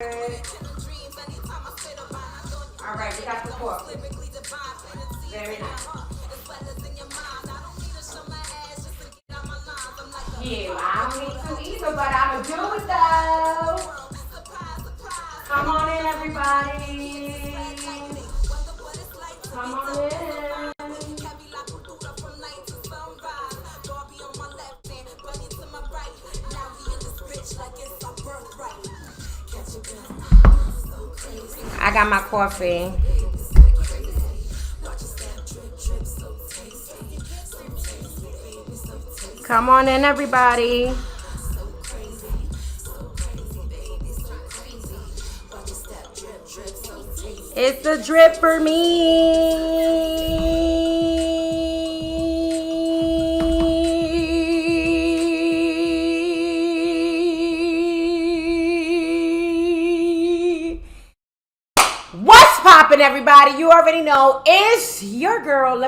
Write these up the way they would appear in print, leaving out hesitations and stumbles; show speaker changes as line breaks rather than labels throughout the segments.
All right, we got the coffee. Very nice. Yeah, I don't need to either, but I'ma do it though. Come on in, everybody. Come on in. I got my coffee. Come on in, everybody. It's the drip for me. What's poppin', everybody? You already know it's your girl.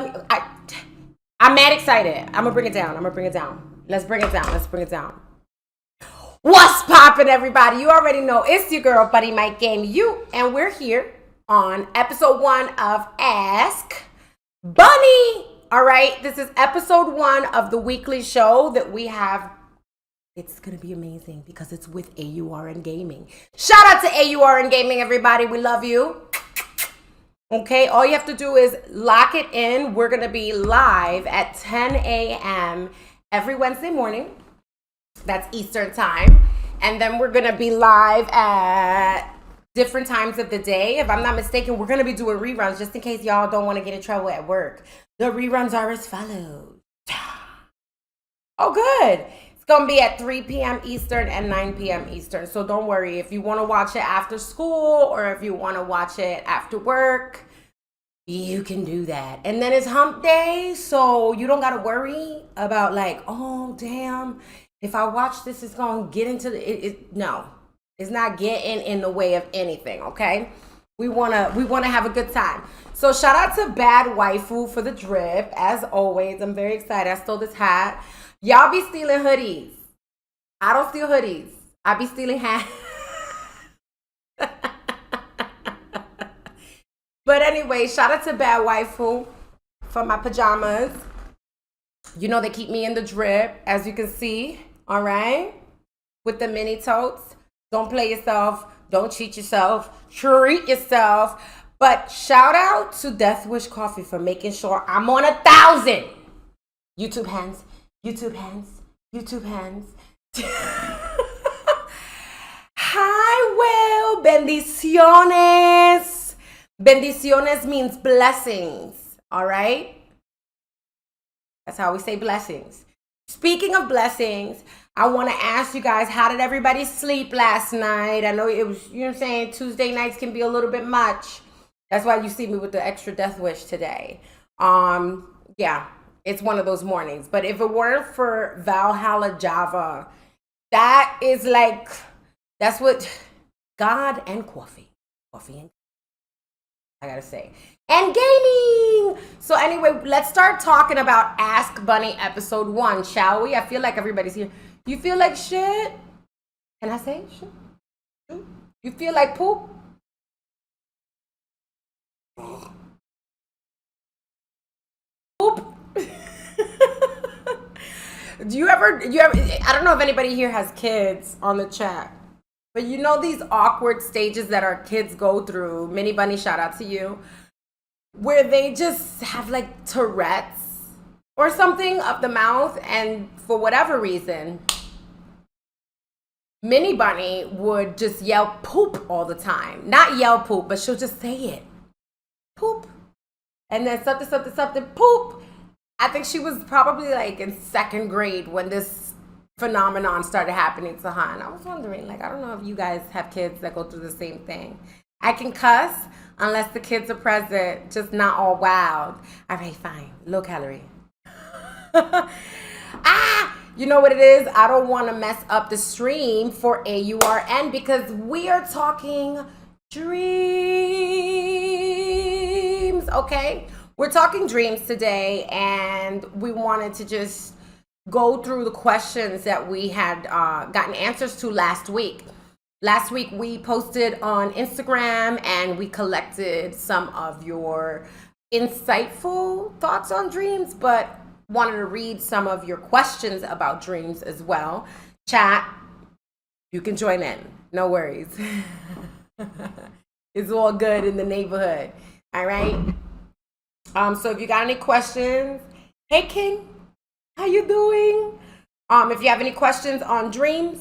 I'm mad excited. I'm gonna bring it down. Let's bring it down. What's poppin', everybody? You already know it's your girl, Buddy Mike, and and we're here on episode 1 of Ask Bunny. All right, this is episode 1 of the weekly show that we have. It's gonna be amazing because it's with AURN Gaming. Shout out to AURN Gaming, everybody. We love you. Okay, all you have to do is lock it in. We're gonna be live at 10 a.m. every Wednesday morning. That's Eastern time. And then we're going to be live at different times of the day. If I'm not mistaken, we're going to be doing reruns just in case y'all don't want to get in trouble at work. The reruns are as follows. Oh, good. It's going to be at 3 p.m. Eastern and 9 p.m. Eastern. So don't worry. If you want to watch it after school or if you want to watch it after work, you can do that. And then it's hump day. So you don't got to worry about like, oh, damn. If I watch this, it's going to get into no, it's not getting in the way of anything, okay? We want to have a good time. So shout out to Bad Waifu for the drip. As always, I'm very excited. I stole this hat. Y'all be stealing hoodies. I don't steal hoodies. I be stealing hats. But anyway, shout out to Bad Waifu for my pajamas. You know they keep me in the drip, as you can see. All right, with the mini totes. Don't play yourself. Don't cheat yourself. Treat yourself. But shout out to Death Wish Coffee for making sure I'm on 1,000. YouTube hands. Hi, Will. Bendiciones. Bendiciones means blessings. All right. That's how we say blessings. Speaking of blessings, I want to ask you guys, how did everybody sleep last night? I know it was, you know what I'm saying, Tuesday nights can be a little bit much. That's why you see me with the extra death wish today. Yeah, it's one of those mornings. But if it weren't for Valhalla Java, that is like, that's what God and coffee and I gotta say. And gaming. So anyway, let's start talking about Ask Bunny episode 1, shall we? I feel like everybody's here. You feel like shit? Can I say shit? You feel like poop? Poop? Do you ever, I don't know if anybody here has kids on the chat, but you know these awkward stages that our kids go through. Mini Bunny, shout out to you. Where they just have like Tourette's or something of the mouth, and for whatever reason, Mini Bunny would just yell poop all the time. Not yell poop, but she'll just say it. Poop. And then something, poop. I think she was probably like in 2nd grade when this phenomenon started happening to her. And I was wondering, like, I don't know if you guys have kids that go through the same thing. I can cuss unless the kids are present, just not all wild. All right, fine. Low calorie. You know what it is? I don't want to mess up the stream for AURN because we are talking dreams, okay? We're talking dreams today, and we wanted to just go through the questions that we had gotten answers to last week. Last week we posted on Instagram and we collected some of your insightful thoughts on dreams, but wanted to read some of your questions about dreams as well. Chat, you can join in. No worries. It's all good in the neighborhood. All right. So if you got any questions, hey King, how you doing? If you have any questions on dreams,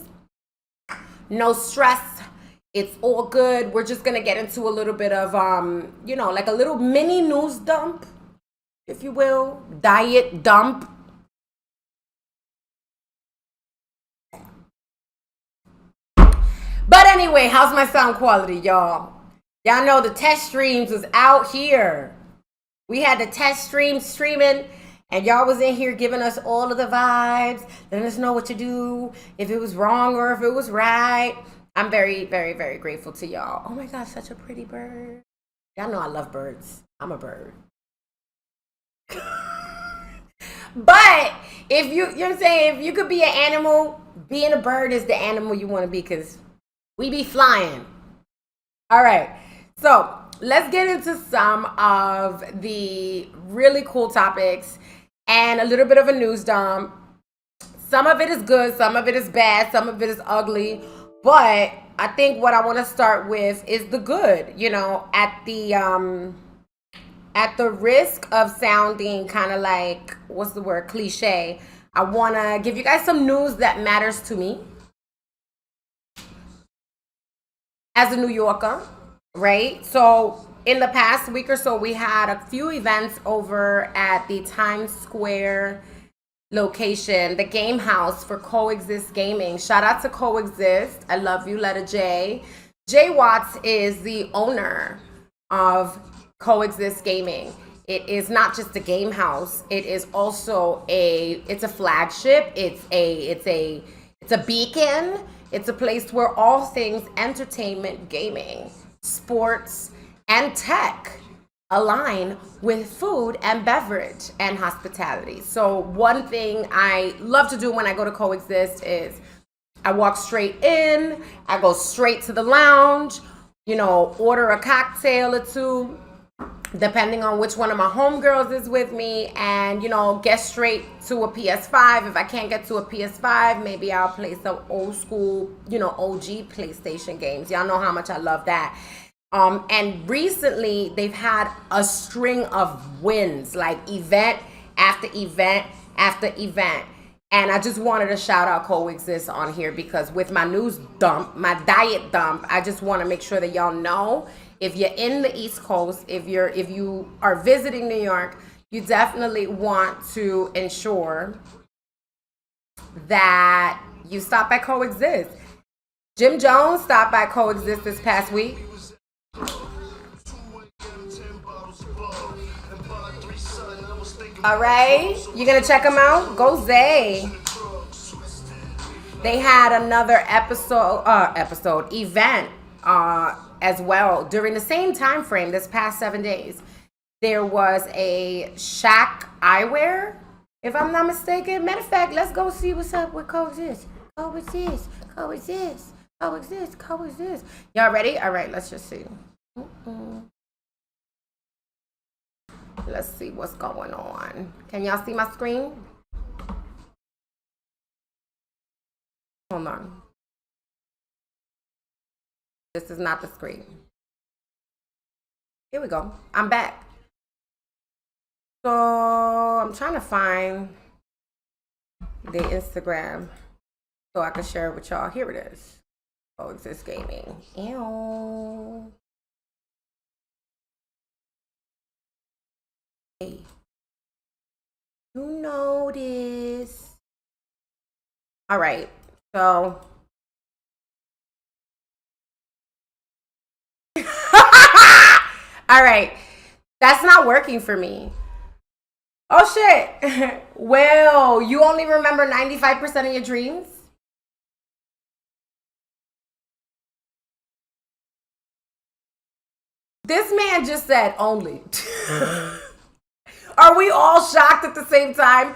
no stress. It's all good. We're just gonna get into a little bit of like a little mini news dump, if you will, diet dump. But anyway, how's my sound quality, y'all? Y'all know the test streams was out here. We had the test streaming, and y'all was in here giving us all of the vibes, letting us know what to do, if it was wrong or if it was right. I'm very, very, very grateful to y'all. Oh my gosh, such a pretty bird. Y'all know I love birds. I'm a bird. But if you know what I'm saying, if you could be an animal, being a bird is the animal you want to be, because we be flying. All right. So let's get into some of the really cool topics and a little bit of a news dump. Some of it is good, some of it is bad, some of it is ugly. But I think what I want to start with is the good, at the risk of sounding kind of like, what's the word, cliche. I want to give you guys some news that matters to me as a New Yorker, right? So in the past week or so, we had a few events over at the Times Square location, the game house for Coexist Gaming. Shout out to Coexist. I love you, letter J. Jay Watts is the owner of Coexist Gaming. It is not just a game house. It is also it's a flagship. It's a beacon. It's a place where all things entertainment, gaming, sports, and tech align with food and beverage and hospitality. So one thing I love to do when I go to Coexist is I walk straight in, I go straight to the lounge, order a cocktail or two, depending on which one of my homegirls is with me, and get straight to a PS5. If I can't get to a PS5, maybe I'll play some old school, OG PlayStation games. Y'all know how much I love that. And recently they've had a string of wins, like event after event after event. And I just wanted to shout out Coexist on here, because with my news dump, my diet dump, I just want to make sure that y'all know, if you're in the East Coast, if you are visiting New York, you definitely want to ensure that you stop at Coexist. Jim Jones stopped by Coexist this past week. All right, you gonna check them out? Go Zay. They had another event as well during the same time frame this past 7 days. There was a Shaq Eyewear, if I'm not mistaken. Matter of fact, let's go see what's up with Coexist. Coexist. Y'all ready? All right, let's just see. Let's see what's going on. Can y'all see my screen? Hold on. This is not the screen. Here we go. I'm back. So I'm trying to find the Instagram so I can share it with y'all. Here it is. Coexist Gaming. Ew. Hey. You notice. All right. So. All right. That's not working for me. Oh, shit. Well, you only remember 95% of your dreams? This man just said only. Are we all shocked at the same time?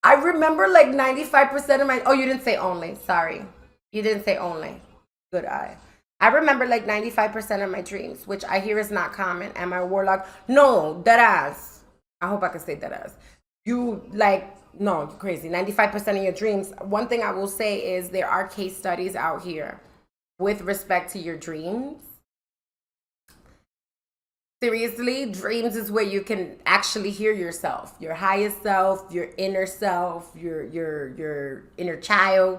I remember like 95% of my... Oh, you didn't say only. Sorry. You didn't say only. Good eye. I remember like 95% of my dreams, which I hear is not common. Am I a warlock? No, dead ass. I hope I can say dead ass. You like, no, crazy. 95% of your dreams. One thing I will say is there are case studies out here with respect to your dreams. Seriously, dreams is where you can actually hear yourself, your highest self, your inner self, your inner child,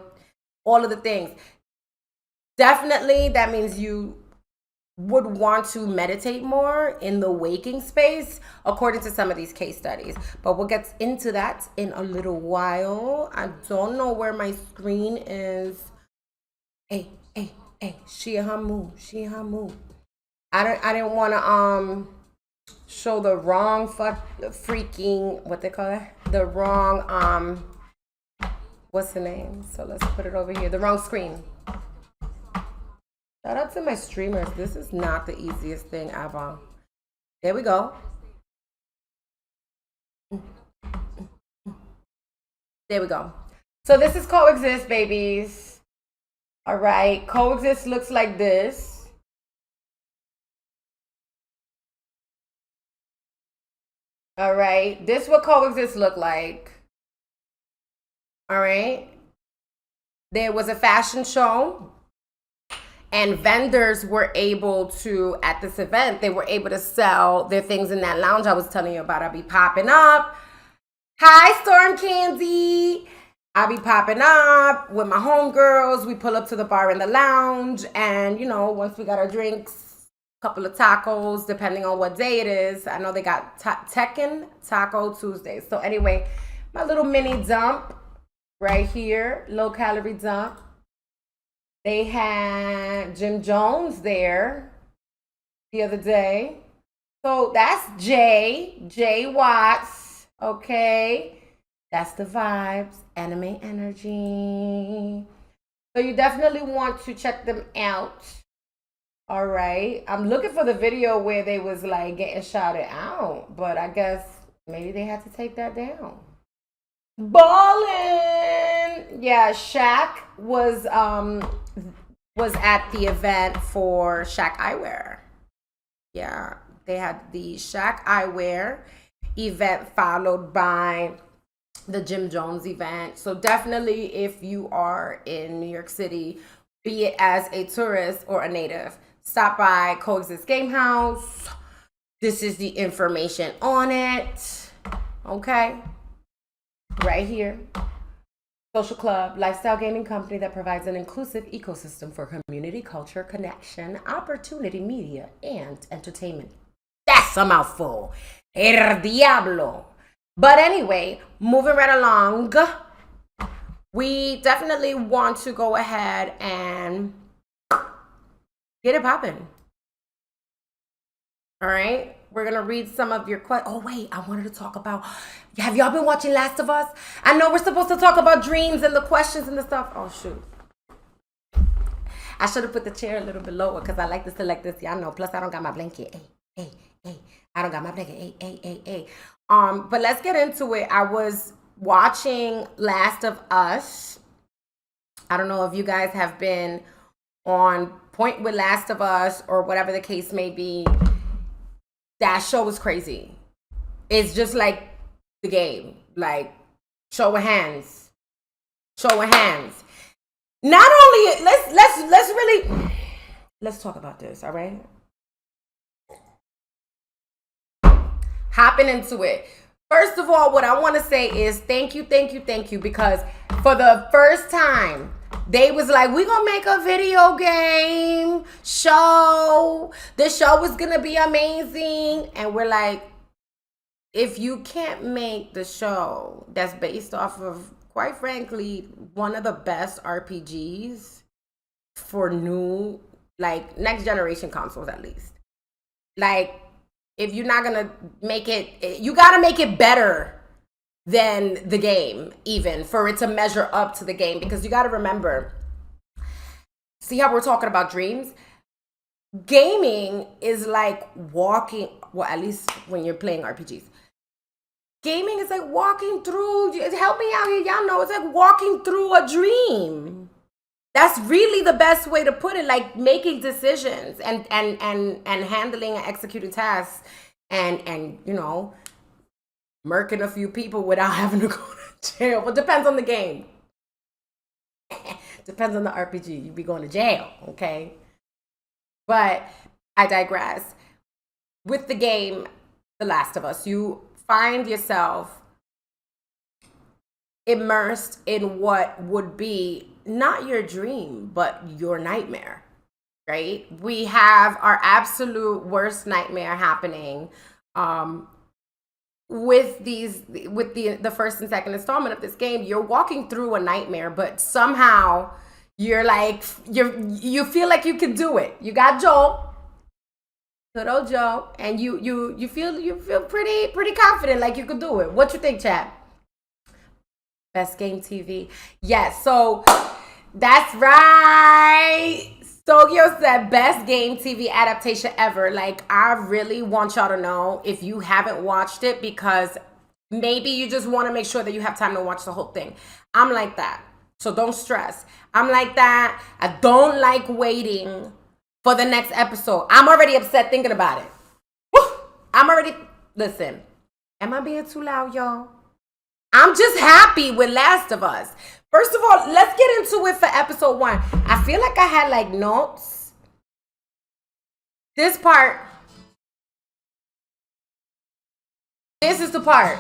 all of the things. Definitely, that means you would want to meditate more in the waking space, according to some of these case studies. But we'll get into that in a little while. I don't know where my screen is. Hey, Shia Hamu, Shia Hamu. I didn't want to show the wrong freaking, what they call it, the wrong what's the name? So let's put it over here. The wrong screen. Shout out to my streamers. This is not the easiest thing ever. There we go. There we go. So this is Coexist, babies. All right, Coexist looks like this. All right, this is what Coexist look like. All right. There was a fashion show and vendors were able to, at this event, they were able to sell their things in that lounge I was telling you about. I'll be popping up. Hi, Storm Candy. I'll be popping up with my homegirls. We pull up to the bar in the lounge. And, you know, once we got our drinks, couple of tacos, depending on what day it is. I know they got Tekken Taco Tuesdays. So anyway, my little mini dump right here, low calorie dump. They had Jim Jones there the other day. So that's Jay Watts, okay? That's the vibes, anime energy. So you definitely want to check them out. All right. I'm looking for the video where they was like getting shouted out, but I guess maybe they had to take that down. Ballin'! Yeah, Shaq was at the event for Shaq Eyewear. Yeah, they had the Shaq Eyewear event followed by the Jim Jones event. So definitely if you are in New York City, be it as a tourist or a native, stop by Coexist Game House. This is the information on it. Okay. Right here. Social club, lifestyle gaming company that provides an inclusive ecosystem for community, culture, connection, opportunity, media, and entertainment. That's a mouthful. El diablo. But anyway, moving right along, we definitely want to go ahead and get it popping. All right. We're going to read some of your questions. Oh, wait. I wanted to talk about, have y'all been watching Last of Us? I know we're supposed to talk about dreams and the questions and the stuff. Oh, shoot. I should have put the chair a little bit lower because I like to select this. Y'all know. Plus, I don't got my blanket. Hey. I don't got my blanket. Hey. But let's get into it. I was watching Last of Us. I don't know if you guys have been on point with Last of Us or whatever the case may be. That show was crazy. It's just like the game. Like, show of hands. Not only, let's really, let's talk about this, all right? Hopping into it. First of all, what I want to say is thank you, because for the first time, they was like, we're going to make a video game show. The show is going to be amazing. And we're like, if you can't make the show that's based off of, quite frankly, one of the best RPGs for new, like, next generation consoles at least. Like, if you're not going to make it, you got to make it better than the game, even for it to measure up to the game, because you got to remember, see how we're talking about dreams? Gaming is like walking, well, at least when you're playing RPGs, gaming is like walking through, help me out here, y'all know, it's like walking through a dream. That's really the best way to put it, like making decisions and handling and executing tasks and you know, murking a few people without having to go to jail. Well, depends on the game. Depends on the RPG. You be going to jail, okay? But I digress. With the game, The Last of Us, you find yourself immersed in what would be not your dream, but your nightmare, right? We have our absolute worst nightmare happening with the first and second installment of this game. You're walking through a nightmare, but somehow you're like, you feel like you can do it. You got Joel, good old Joe, and you feel pretty confident, like you could do it. What you think, chat? Best game TV. Yes, so that's right. Stogio said best game TV adaptation ever. Like, I really want y'all to know if you haven't watched it, because maybe you just want to make sure that you have time to watch the whole thing. I'm like that. So don't stress. I'm like that. I don't like waiting for the next episode. I'm already upset thinking about it. Woo! Listen, am I being too loud, y'all? I'm just happy with Last of Us. First of all, let's get into it for episode 1. I feel like I had like notes. This part. This is the part.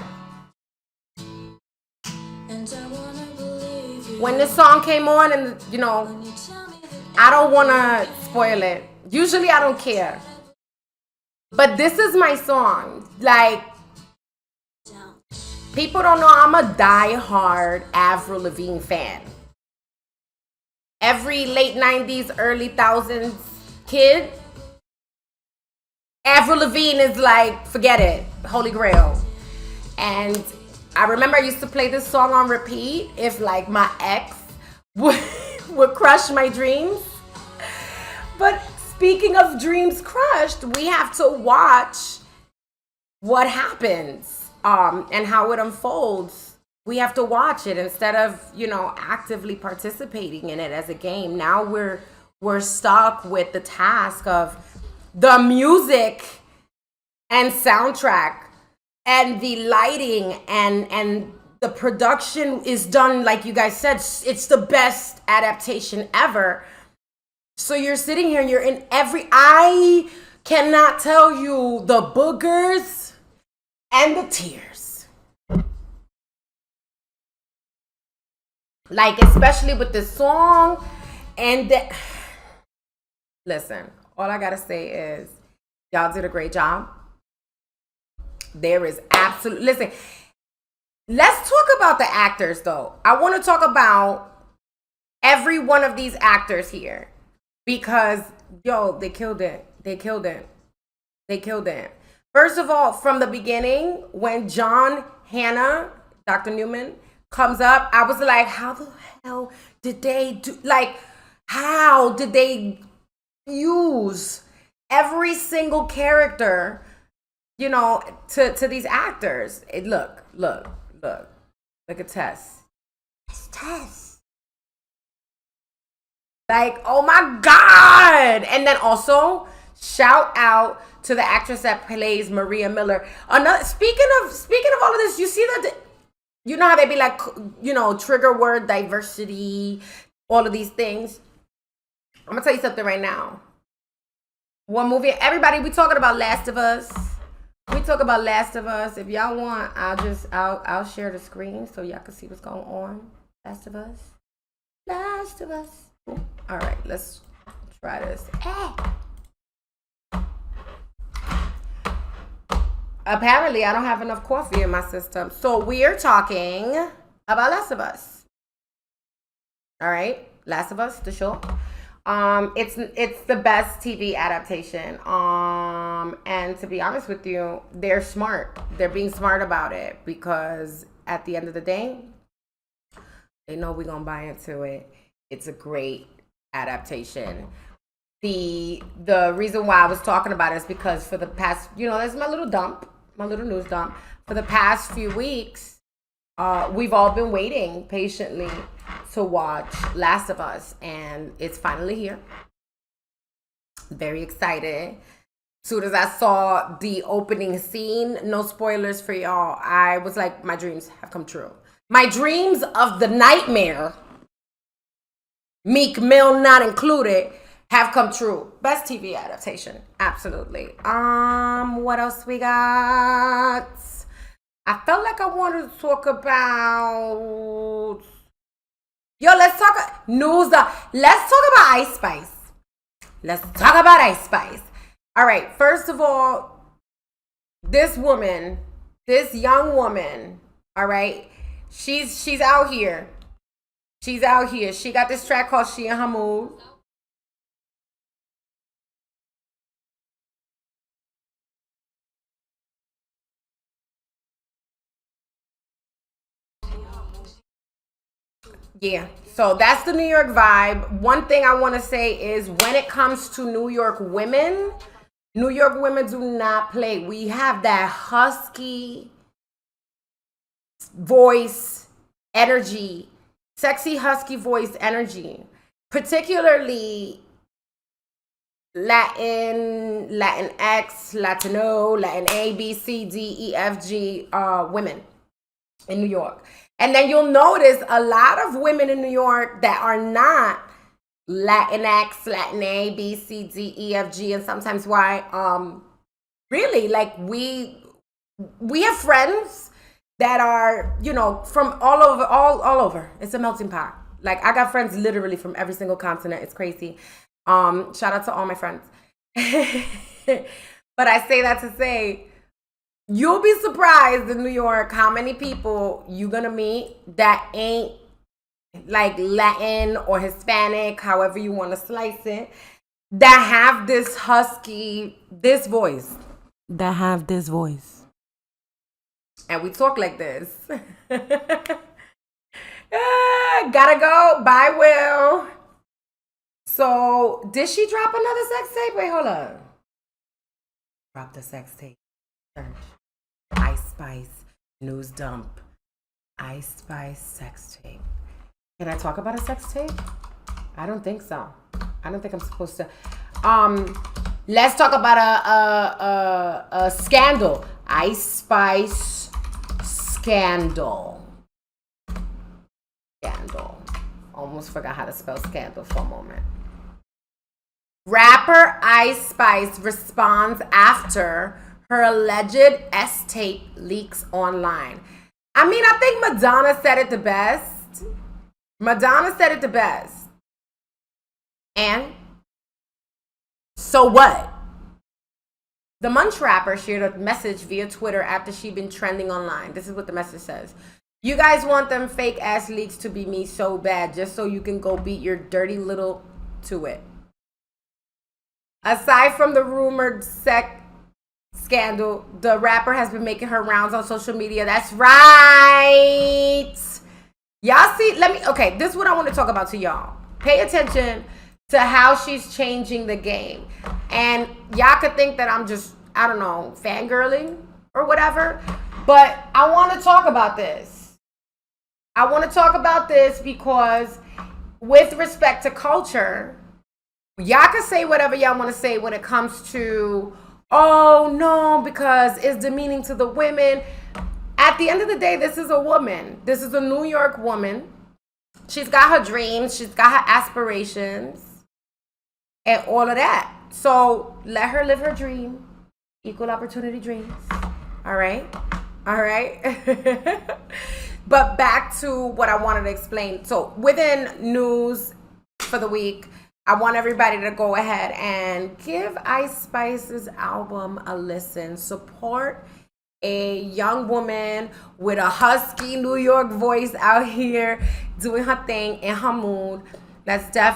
When this song came on, and you know, I don't want to spoil it. Usually I don't care. But this is my song. Like, people don't know I'm a die-hard Avril Lavigne fan. Every late 90s, early 2000s kid, Avril Lavigne is like, forget it, Holy Grail. And I remember I used to play this song on repeat if like my ex would crush my dreams. But speaking of dreams crushed, we have to watch what happens. And how it unfolds. We have to watch it instead of, you know, actively participating in it as a game. Now we're stuck with the task of the music and soundtrack and the lighting and the production is done, like you guys said, it's the best adaptation ever. So you're sitting here and you're in I cannot tell you the boogers and the tears. Like, especially with this song. And listen, all I gotta say is y'all did a great job. There is absolute, listen, let's talk about the actors though. I want to talk about every one of these actors here, because yo, they killed it. First of all, from the beginning, when John Hannah, Dr. Newman, comes up, I was like, how the hell did they do, like, how did they use every single character, you know, to these actors? Look at Tess. It's Tess. Like, oh my God. And then also, shout out to the actress that plays Maria Miller. Speaking of all of this, you see that, you know how they be like, you know, trigger word diversity, all of these things. I'm gonna tell you something right now. One movie, everybody, we talking about Last of Us. If y'all want, I'll share the screen so y'all can see what's going on. Last of Us. All right, let's try this. Apparently, I don't have enough coffee in my system. So we are talking about Last of Us. All right, Last of Us, the show. It's the best TV adaptation. And to be honest with you, they're smart. They're being smart about it, because at the end of the day, they know we're gonna buy into it. It's a great adaptation. The reason why I was talking about it is because for the past, you know, there's my little news dump. For the past few weeks, We've all been waiting patiently to watch Last of Us, and it's finally here. Very excited. Soon as I saw the opening scene, no spoilers for y'all, I was like, my dreams have come true. My dreams of the nightmare, Meek Mill not included, have come true. Best TV adaptation, absolutely. What else we got? I felt like I wanted to talk about. Yo, let's talk news. Let's talk about Ice Spice. Let's talk about Ice Spice. All right. First of all, this woman, this young woman. All right, she's out here. She's out here. She got this track called She and Her Mood. Yeah, so that's the New York vibe. One thing I want to say is when it comes to New York women do not play. We have that husky voice energy, sexy husky voice energy, particularly Latinx, Latino, Latin A, B, C, D, E, F, G women in New York. And then you'll notice a lot of women in New York that are not Latinx, Latin A, B, C, D, E, F, G, and sometimes Y. Really, like we have friends that are, you know, from all over. It's a melting pot. Like I got friends literally from every single continent. It's crazy. Shout out to all my friends. But I say that to say, you'll be surprised in New York how many people you're gonna meet that ain't like Latin or Hispanic, however you want to slice it, that have this husky, this voice. That have this voice. And we talk like this. Gotta go. Bye, Will. So, did she drop another sex tape? Wait, hold up. Drop the sex tape. Ice Spice news dump. Ice Spice sex tape. Can I talk about a sex tape? I don't think so. I don't think I'm supposed to. Let's talk about a scandal. Ice Spice scandal. Scandal. Almost forgot how to spell scandal for a moment. Rapper Ice Spice responds after her alleged S-tape leaks online. I mean, I think Madonna said it the best. And so what? The Munch rapper shared a message via Twitter after she'd been trending online. This is what the message says. You guys want them fake ass leaks to be me so bad just so you can go beat your dirty little to it. Aside from the rumored sex scandal, the rapper has been making her rounds on social media. That's right. Y'all see, okay, this is what I want to talk about to y'all. Pay attention to how she's changing the game. And y'all could think that I'm just, I don't know, fangirling or whatever. But I want to talk about this. I want to talk about this because with respect to culture, y'all can say whatever y'all want to say when it comes to, oh no, because it's demeaning to the women. At the end of the day, this is a woman. This is a New York woman. She's got her dreams. She's got her aspirations and all of that. So let her live her dream. Equal opportunity dreams. All right. But back to what I wanted to explain. So within news for the week, I want everybody to go ahead and give Ice Spice's album a listen. Support a young woman with a husky New York voice out here doing her thing in her mood. That's the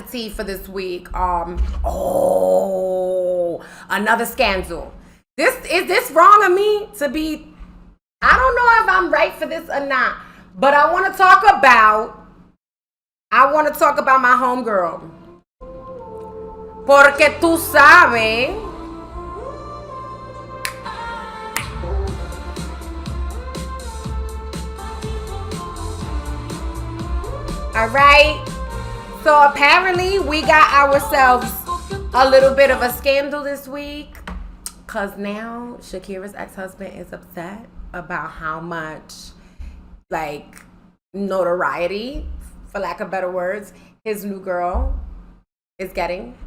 tea for this week. Another scandal. Is this wrong of me to be? I don't know if I'm right for this or not, but I want to talk about my homegirl. Porque tú sabes All right. So apparently we got ourselves a little bit of a scandal this week, because now Shakira's ex-husband is upset about how much, like, notoriety, for lack of better words, his new girl is getting.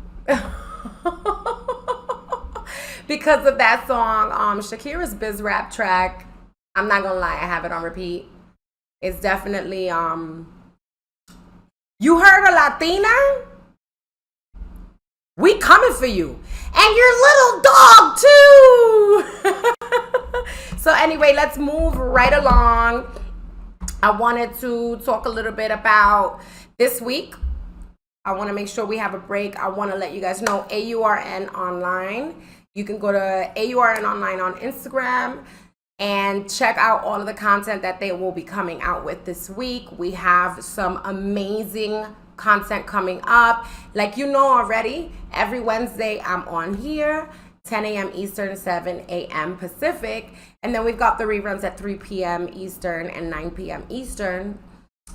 Because of that song, Shakira's Biz Rap track, I'm not gonna lie, I have it on repeat. It's definitely, you heard a Latina? We coming for you. And your little dog too. So anyway, let's move right along. I wanted to talk a little bit about this week. I want to make sure we have a break. I want to let you guys know AURN Online. You can go to AURN Online on Instagram and check out all of the content that they will be coming out with this week. We have some amazing content coming up. Like you know already, every Wednesday I'm on here, 10 a.m. Eastern, 7 a.m. Pacific. And then we've got the reruns at 3 p.m. Eastern and 9 p.m. Eastern.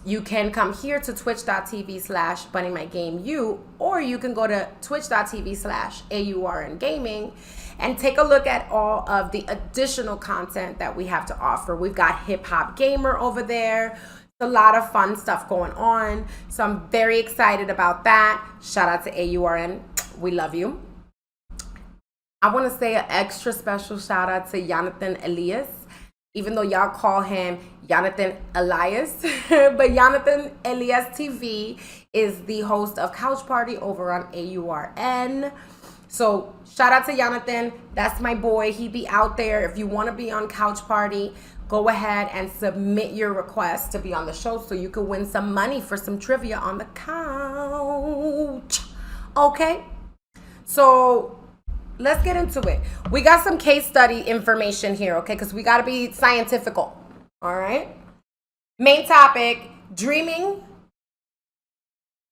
You can come here to twitch.tv/BunnyMyGameU, or you can go to twitch.tv/AURN Gaming and take a look at all of the additional content that we have to offer. We've got Hip Hop Gamer over there. A lot of fun stuff going on. So I'm very excited about that. Shout out to AURN. We love you. I want to say an extra special shout out to Jonathan Elias, even though y'all call him Jonathan Elias. But Jonathan Elias TV is the host of Couch Party over on AURN. So shout out to Jonathan. That's my boy. He be out there. If you want to be on Couch Party, go ahead and submit your request to be on the show so you can win some money for some trivia on the couch. Okay? So let's get into it. We got some case study information here, okay? Because we got to be scientifical. All right? Main topic, dreaming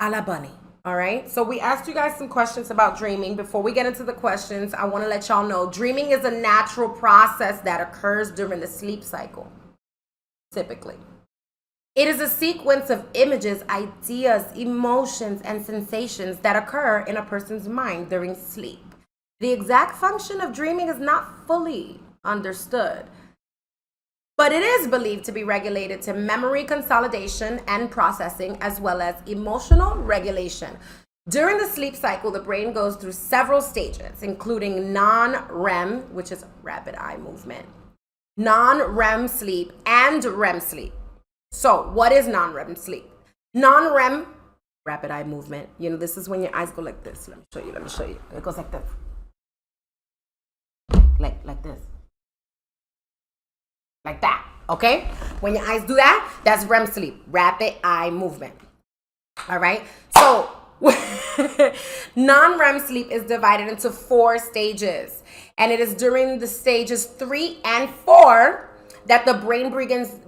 a la bunny. All right? So we asked you guys some questions about dreaming. Before we get into the questions, I want to let y'all know dreaming is a natural process that occurs during the sleep cycle, typically. It is a sequence of images, ideas, emotions, and sensations that occur in a person's mind during sleep. The exact function of dreaming is not fully understood, but it is believed to be regulated to memory consolidation and processing, as well as emotional regulation. During the sleep cycle, the brain goes through several stages, including non-REM, which is rapid eye movement, non-REM sleep, and REM sleep. So what is non-REM sleep? Non-REM, rapid eye movement. You know, this is when your eyes go like this. Let me show you. It goes like this. Like this. Like that, okay? When your eyes do that, that's REM sleep, rapid eye movement. All right? So non-REM sleep is divided into 4 stages. And it is during the stages 3 and 4 that the brain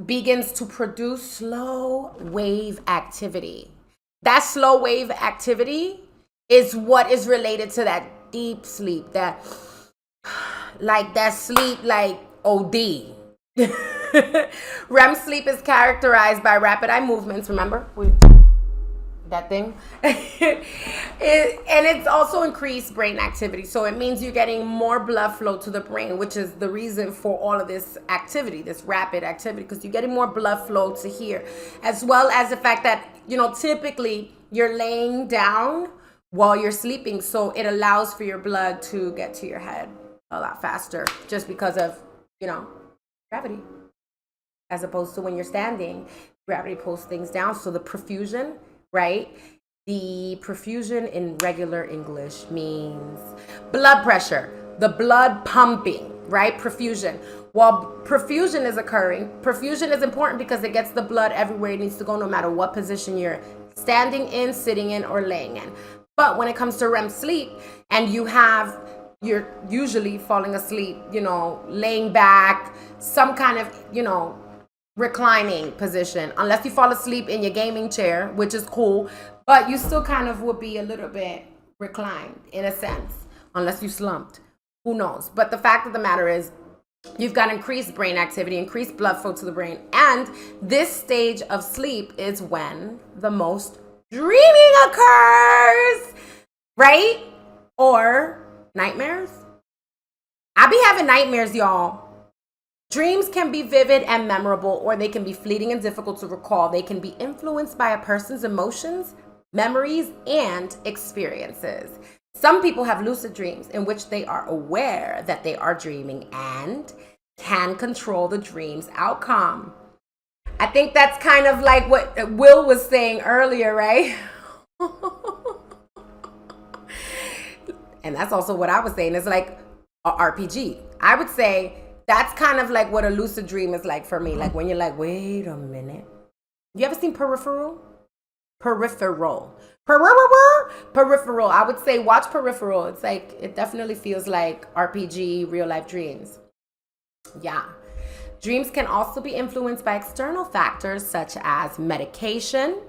begins to produce slow wave activity. That slow wave activity is what is related to that deep sleep, that sleep like OD. REM sleep is characterized by rapid eye movements. Remember that thing? And it's also increased brain activity. So it means you're getting more blood flow to the brain, which is the reason for all of this activity, this rapid activity, because you're getting more blood flow to here, as well as the fact that, you know, typically you're laying down while you're sleeping. So it allows for your blood to get to your head a lot faster, just because of, you know, gravity. As opposed to when you're standing, gravity pulls things down. So the perfusion, right? The perfusion in regular English means blood pressure, the blood pumping, right? Perfusion. While perfusion is occurring, perfusion is important because it gets the blood everywhere it needs to go, no matter what position you're standing in, sitting in, or laying in. But when it comes to REM sleep, and you're usually falling asleep, you know, laying back, some kind of, you know, reclining position, unless you fall asleep in your gaming chair, which is cool, but you still kind of would be a little bit reclined in a sense, unless you slumped. Who knows? But the fact of the matter is, You've got increased brain activity, increased blood flow to the brain. And this stage of sleep is when the most dreaming occurs, right? Or nightmares. I be having nightmares, y'all. Dreams can be vivid and memorable, or they can be fleeting and difficult to recall. They can be influenced by a person's emotions, memories, and experiences. Some people have lucid dreams in which they are aware that they are dreaming and can control the dream's outcome. I think that's kind of like what Will was saying earlier, right? And that's also what I was saying. It's like a RPG. I would say that's kind of like what a lucid dream is like for me. Like when you're like, wait a minute. You ever seen Peripheral? Peripheral. I would say watch Peripheral. It's like, it definitely feels like RPG, real life dreams. Yeah. Dreams can also be influenced by external factors such as medication,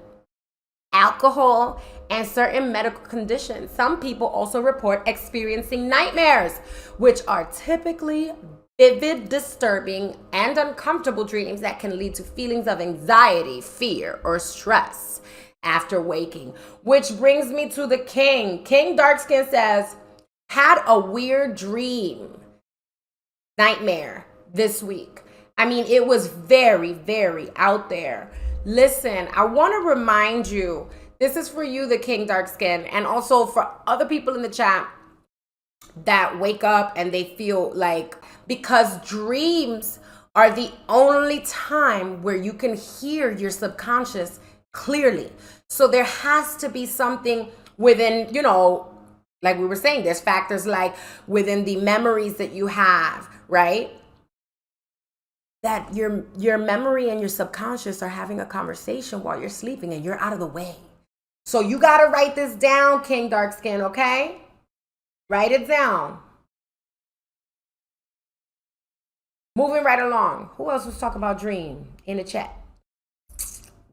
alcohol, and certain medical conditions. Some people also report experiencing nightmares, which are typically vivid, disturbing, and uncomfortable dreams that can lead to feelings of anxiety, fear, or stress after waking. Which brings me to the king. King Darkskin says, had a weird dream, nightmare this week. I mean, it was very, very out there. Listen, I want to remind you, this is for you, the King Darkskin, and also for other people in the chat that wake up and they feel like, because dreams are the only time where you can hear your subconscious clearly. So there has to be something within, you know, like we were saying, there's factors like within the memories that you have, right? That your memory and your subconscious are having a conversation while you're sleeping and you're out of the way. So you got to write this down, King Darkskin, okay? Write it down. Moving right along. Who else was talking about dream in the chat?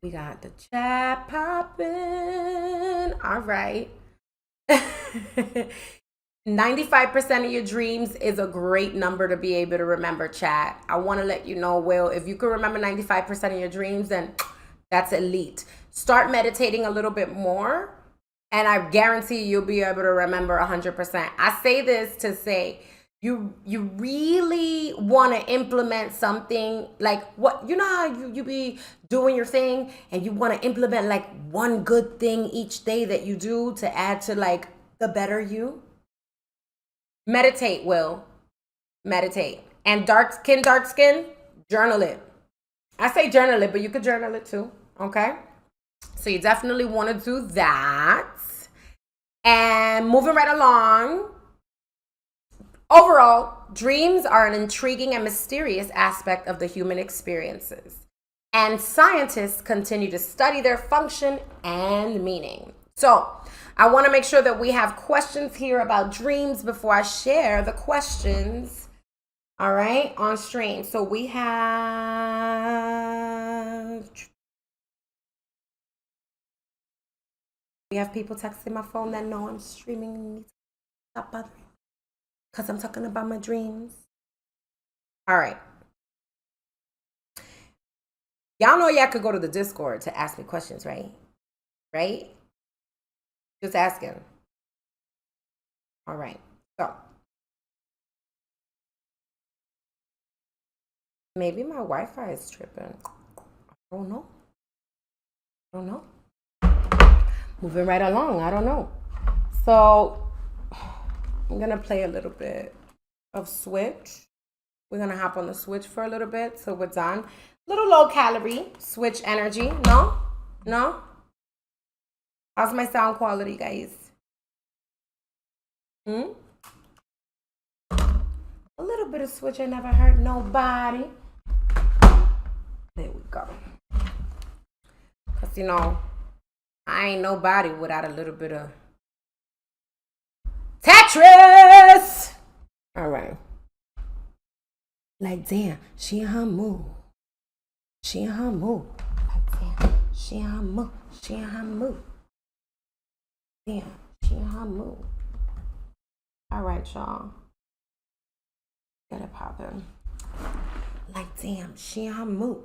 We got the chat popping. All right. 95% of your dreams is a great number to be able to remember, chat. I want to let you know, Will, if you can remember 95% of your dreams, then that's elite. Start meditating a little bit more, and I guarantee you'll be able to remember 100%. I say this to say, you really want to implement something like what, you know how you be doing your thing and you want to implement like one good thing each day that you do to add to like the better you? Meditate, Will. Meditate. And darkskin, journal it. I say journal it, but you could journal it too, okay? So you definitely want to do that. And moving right along, overall, dreams are an intriguing and mysterious aspect of the human experiences. And scientists continue to study their function and meaning. So I want to make sure that we have questions here about dreams before I share the questions, all right, on stream. So we have people texting my phone that know I'm streaming. Stop bothering me because I'm talking about my dreams. All right. Y'all know y'all could go to the Discord to ask me questions, right? Right? Just asking. All right. So maybe my Wi-Fi is tripping. I don't know. Moving right along. I don't know. So I'm going to play a little bit of Switch. We're going to hop on the Switch for a little bit. So we're done. Little low calorie Switch energy. No? How's my sound quality, guys? A little bit of Switch ain't never hurt nobody. There we go. Because, you know, I ain't nobody without a little bit of Tetris. All right. Like, damn, she in her mood. Like, damn, she in her mood. Damn, she in her mood. All right, y'all. Get it poppin'. Like, damn, she in her mood.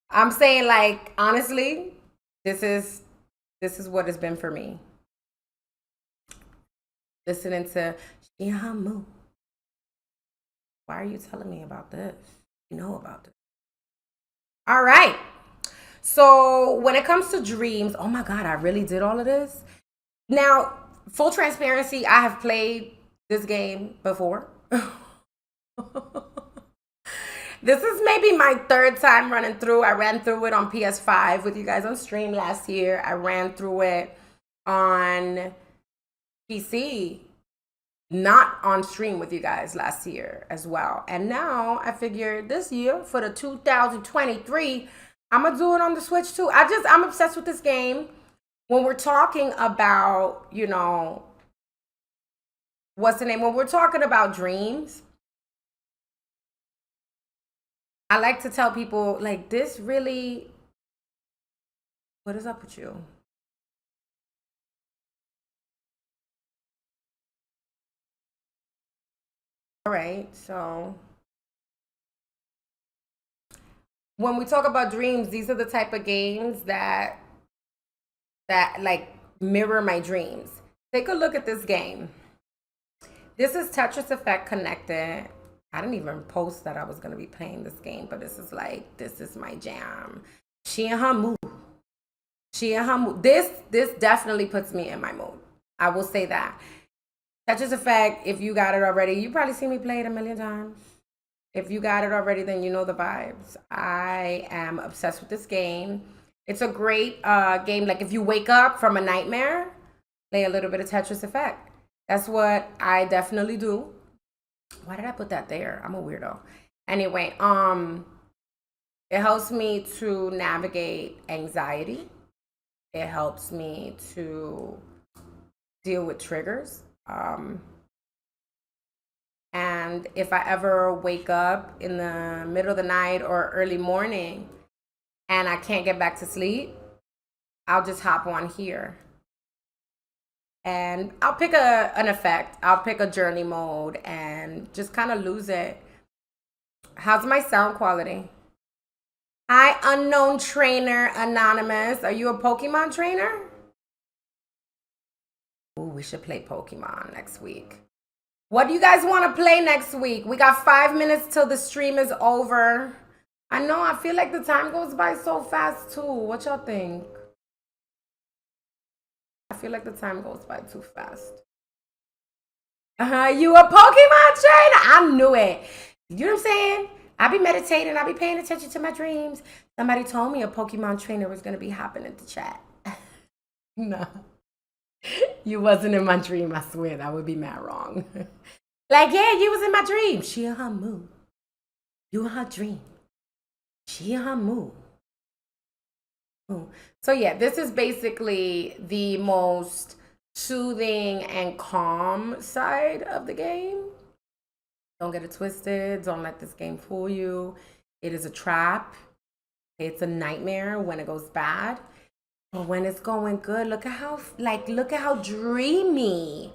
I'm saying, like, honestly, this is what it's been for me. Listening to she in her mood. Why are you telling me about this? You know about this. All right. So when it comes to dreams, oh my God, I really did all of this. Now, full transparency, I have played this game before. This is maybe my third time running through. I ran through it on PS5 with you guys on stream last year. I ran through it on PC, not on stream with you guys last year as well. And now I figured this year for the 2023, I'm gonna do it on the Switch too. I'm obsessed with this game. When we're talking about, you know, what's the name? When we're talking about dreams, I like to tell people, like, this really, what is up with you? All right, so when we talk about dreams, these are the type of games that like mirror my dreams. Take a look at this game. This is Tetris Effect Connected. I didn't even post that I was gonna be playing this game, but this is my jam. She in her mood. She in her mood. This definitely puts me in my mood. I will say that. Tetris Effect, if you got it already, you probably seen me play it a million times. If you got it already, then you know the vibes. I am obsessed with this game. It's a great game. Like, if you wake up from a nightmare, play a little bit of Tetris Effect. That's what I definitely do. Why did I put that there? I'm a weirdo. Anyway, it helps me to navigate anxiety. It helps me to deal with triggers. And if I ever wake up in the middle of the night or early morning and I can't get back to sleep, I'll just hop on here. And I'll pick an effect. I'll pick a journey mode and just kind of lose it. How's my sound quality? Hi, unknown trainer anonymous. Are you a Pokemon trainer? Ooh, we should play Pokemon next week. What do you guys want to play next week? We got 5 minutes till the stream is over. I know, I feel like the time goes by so fast too. What y'all think? I feel like the time goes by too fast. You a Pokemon trainer? I knew it. You know what I'm saying? I be meditating. I be paying attention to my dreams. Somebody told me a Pokemon trainer was going to be hopping in the chat. No. You wasn't in my dream, I swear. That would be mad wrong. Like, yeah, you was in my dream. She in her mood. You in her dream. She in her mood. So yeah, this is basically the most soothing and calm side of the game. Don't get it twisted. Don't let this game fool you. It is a trap. It's a nightmare when it goes bad. But when it's going good, look at how dreamy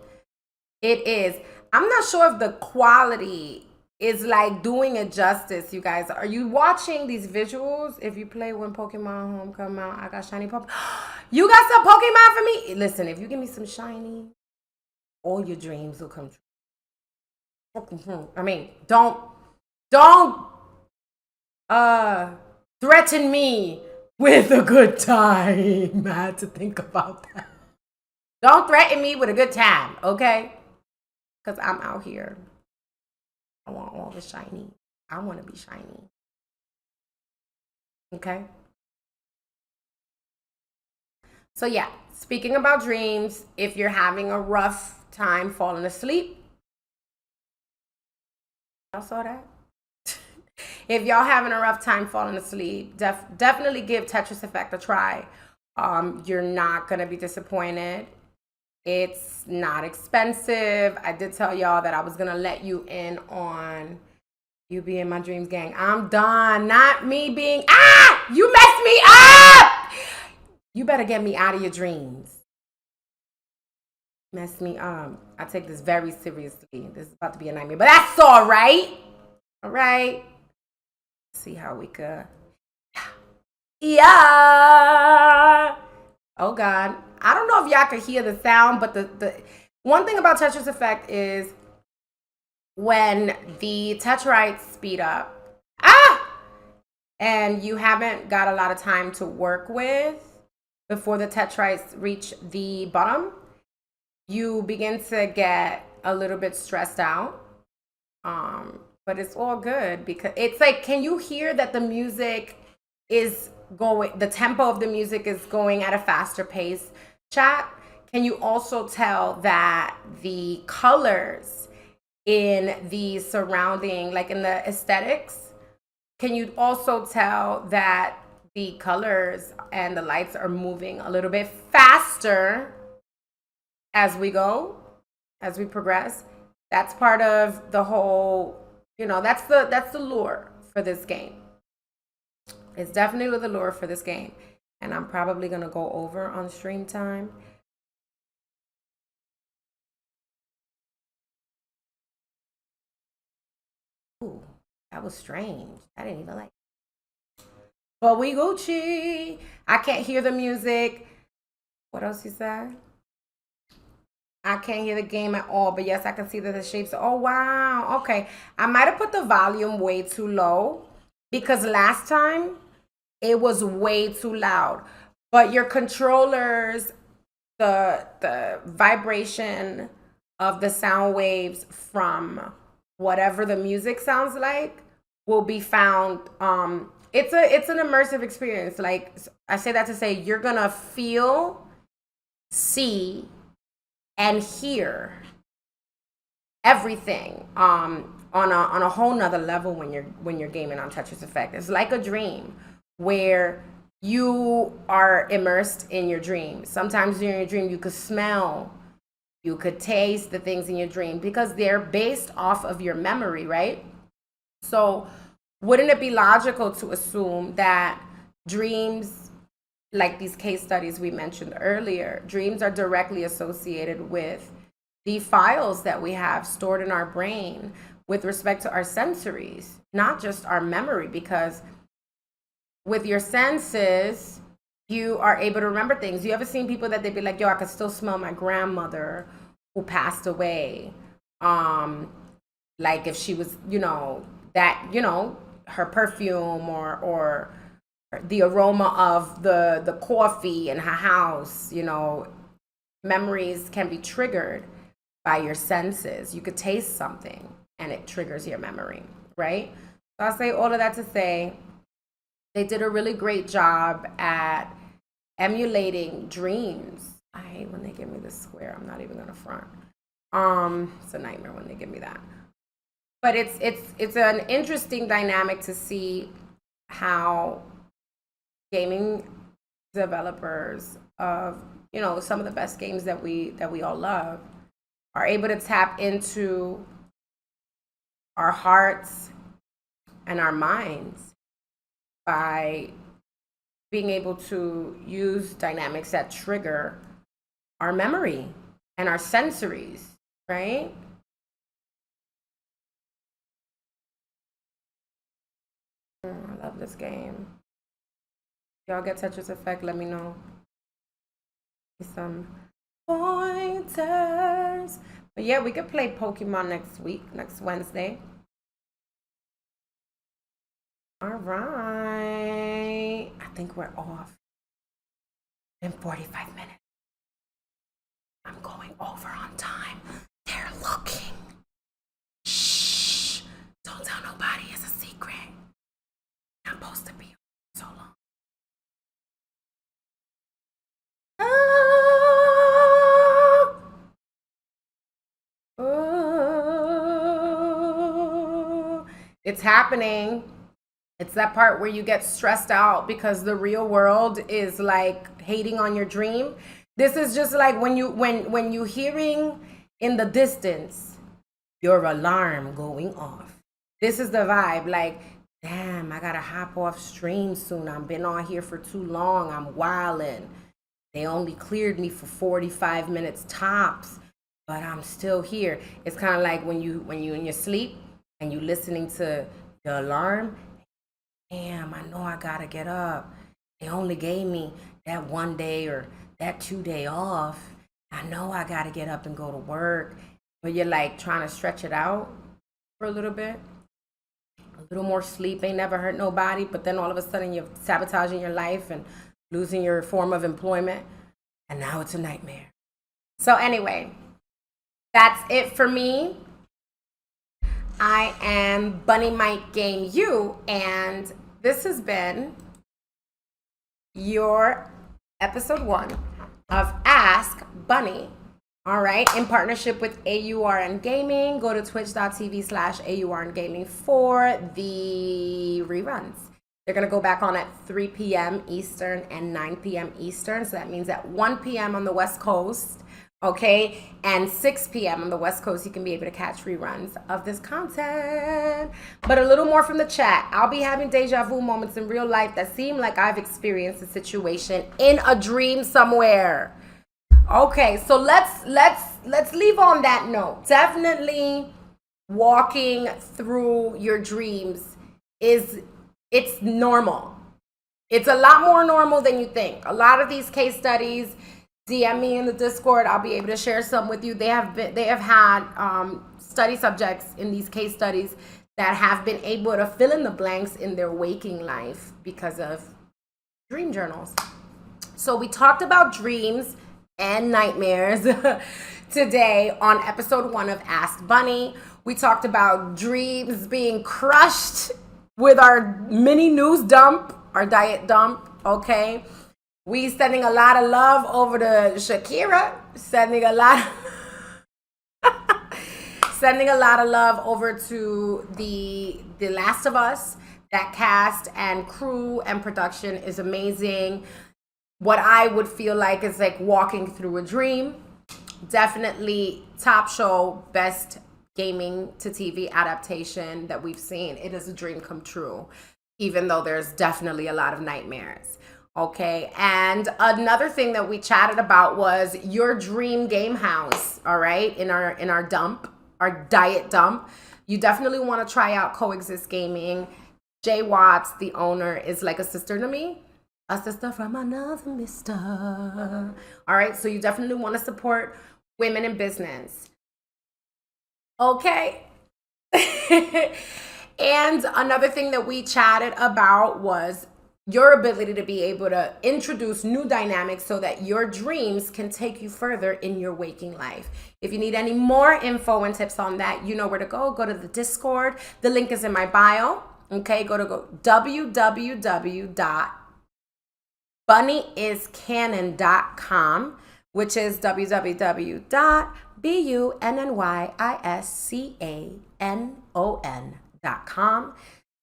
it is. I'm not sure if the quality is like doing it justice, you guys. Are you watching these visuals? If you play when Pokemon Home come out, I got shiny Pokemon. You got some Pokemon for me? Listen, if you give me some shiny, all your dreams will come true. I mean, don't threaten me with a good time. I had to think about that. Don't threaten me with a good time, okay? Because I'm out here. I want all the shiny. I want to be shiny. Okay? So yeah, speaking about dreams, if you're having a rough time falling asleep, y'all saw that? If y'all having a rough time falling asleep, definitely give Tetris Effect a try. You're not going to be disappointed. It's not expensive. I did tell y'all that I was going to let you in on you being my dreams gang. I'm done. Not me being, you messed me up. You better get me out of your dreams. Mess me up. I take this very seriously. This is about to be a nightmare, but that's all right. All right. See how we could. Yeah. Oh God. I don't know if y'all could hear the sound, but the one thing about Tetris Effect is when the Tetrites speed up, and you haven't got a lot of time to work with before the Tetrites reach the bottom, you begin to get a little bit stressed out. But it's all good because it's like, can you hear that the music is going, the tempo of the music is going at a faster pace, chat? Can you also tell that the colors in the surrounding, like in the aesthetics, can you also tell that the colors and the lights are moving a little bit faster as we go, as we progress? That's part of the whole, that's the lure for this game. It's definitely the lure for this game. And I'm probably gonna go over on stream time. Ooh, that was strange. I didn't even like it. But we Gucci. I can't hear the music. What else you said? I can't hear the game at all, but yes, I can see that the shapes. Oh, wow. Okay. I might have put the volume way too low because last time it was way too loud. But your controllers, the vibration of the sound waves from whatever the music sounds like will be found. It's an immersive experience. Like I say that to say you're gonna feel, see, and hear everything on a whole nother level when you're gaming on Tetris Effect. It's like a dream where you are immersed in your dream. Sometimes in your dream you could smell, you could taste the things in your dream because they're based off of your memory, right? So wouldn't it be logical to assume that dreams, like these case studies we mentioned earlier, dreams are directly associated with the files that we have stored in our brain with respect to our sensories, not just our memory, because with your senses, you are able to remember things. You ever seen people that they'd be like, yo, I could still smell my grandmother who passed away. Like if she was, her perfume or the aroma of the coffee in her house, memories can be triggered by your senses. You could taste something and it triggers your memory, right? So I'll say all of that to say they did a really great job at emulating dreams. I hate when they give me this square. I'm not even gonna front. It's a nightmare when they give me that. But it's an interesting dynamic to see how gaming developers of some of the best games that we all love are able to tap into our hearts and our minds by being able to use dynamics that trigger our memory and our sensories, right? I love this game. Y'all get Tetris Effect, let me know. Some pointers. But yeah, we could play Pokemon next week, next Wednesday. All right. I think we're off in 45 minutes. I'm going over on time. They're looking. Shh. Don't tell nobody. It's a secret. I'm supposed to be so long. It's happening. It's that part where you get stressed out because the real world is like hating on your dream. This is just like when you hearing in the distance your alarm going off. This is the vibe. Like, damn, I gotta hop off stream soon. I've been on here for too long. I'm wildin'. They only cleared me for 45 minutes tops, but I'm still here. It's kind of like when you in your sleep and you listening to the alarm, damn, I know I gotta get up. They only gave me that 1 day or that 2 day off. I know I gotta get up and go to work. But you're like trying to stretch it out for a little bit. A little more sleep ain't never hurt nobody, but then all of a sudden you're sabotaging your life and losing your form of employment. And now it's a nightmare. So, anyway, that's it for me. I am Bunny Mike Game U, and this has been your episode 1 of Ask Bunny. All right, in partnership with AURN Gaming. Go to twitch.tv/AURN Gaming for the reruns. They're going to go back on at 3 p.m. Eastern and 9 p.m. Eastern. So that means at 1 p.m. on the West Coast, okay, and 6 p.m. on the West Coast, you can be able to catch reruns of this content. But a little more from the chat. I'll be having deja vu moments in real life that seem like I've experienced a situation in a dream somewhere. Okay, so let's leave on that note. Definitely walking through your dreams it's normal. It's a lot more normal than you think. A lot of these case studies, DM me in the Discord. I'll be able to share some with you. They have had study subjects in these case studies that have been able to fill in the blanks in their waking life because of dream journals. So we talked about dreams and nightmares today on episode 1 of Ask Bunny. We talked about dreams being crushed with our mini news dump, our diet dump, okay? We sending a lot of love over to Shakira, sending a lot of love over to the Last of Us. That cast and crew and production is amazing. What I would feel like is like walking through a dream. Definitely top show, best gaming to TV adaptation that we've seen. It is a dream come true, even though there's definitely a lot of nightmares. Okay, and another thing that we chatted about was your dream game house. All right, in our dump, our diet dump. You definitely want to try out Coexist Gaming. Jay Watts, the owner, is like a sister to me. A sister from another mister. All right, so you definitely want to support women in business. Okay. And another thing that we chatted about was your ability to be able to introduce new dynamics so that your dreams can take you further in your waking life. If you need any more info and tips on that, you know where to go. Go to the Discord. The link is in my bio. Okay, go www.bunnyiscanon.com, which is www.bunnyiscanon.com.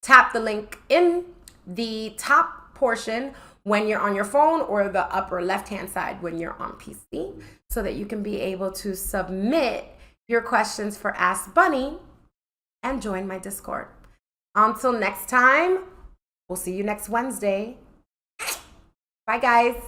Tap the link in the top portion when you're on your phone or the upper left-hand side when you're on PC so that you can be able to submit your questions for Ask Bunny and join my Discord. Until next time, we'll see you next Wednesday. Bye, guys.